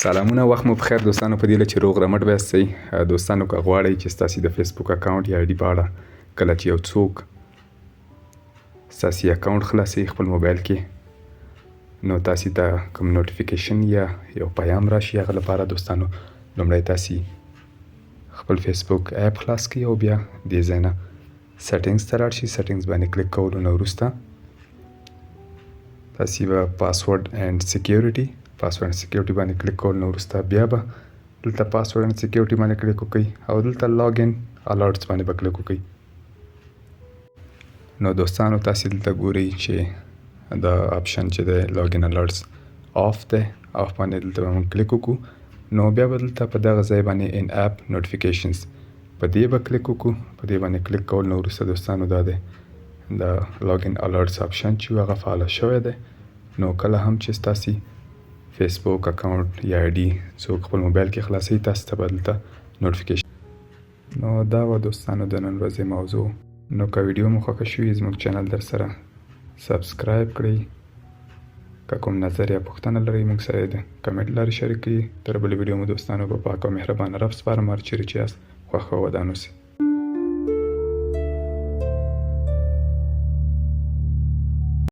سلامونه، وخت مو بخیر دوستانو. په دې له چې روغ رمټ به یاستئ دوستانو. که غواړئ چې ستاسې د فېسبوک اکاونټ یا آی ډي په اړه کله چې یو څوک ستاسې اکاونټ خلاصوي خپل موبایل کې، نو تاسې ته کوم نوټیفیکیشن یا یو پیام راشي، هغه لپاره دوستانو لومړی تاسې خپل فېسبوک اپ خلاص کړئ او بیا دې ځای نه سیټینګز ته لاړ شئ. سیټینګز باندې کلیک کولو نه وروسته تاسې به پاسورډ اینډ سیکیورټي باندې کلیک کول نه وروسته بیا به دلته پاسورډ اینډ سیکیورټي باندې کلیک وکړئ او دلته لاګ ان الرټس باندې به کلیک وکړئ. نو دوستانو تاسې دلته ګورئ چې دا آپشن چې دی لاګ ان الرټس آف دی. آف باندې دلته به موږ کلیک وکړو. نو بیا به دلته په دغه ځای باندې ان اپ نوټیفیکیشنز په دې به کلیک وکړو. په دې باندې کلیک کول نه وروسته دوستانو دا دی د لاګ ان الرټس آپشن چې هغه فعال شوی دی. نو کله هم چې ستاسې فېسبوک اکاونټ یا آی ډي څوک خپل موبایل کې خلاصوي، تاسو ته به دلته نوټیفیکیشن. نو دا وه دوستانو د نن ورځې موضوع. نو که ویډیو مو خوښه شوي زموږ چینل در سره سبسکرایب کړئ. که کوم نظر یا پوښتنه لرئ موږ سره د کمنټ لارې شریک کړئ. تر بلې ویډیو مو دوستانو په پاک او مهربانه رب سپارم. هر چیرې چې یاست خوښ او ودان اوسئ.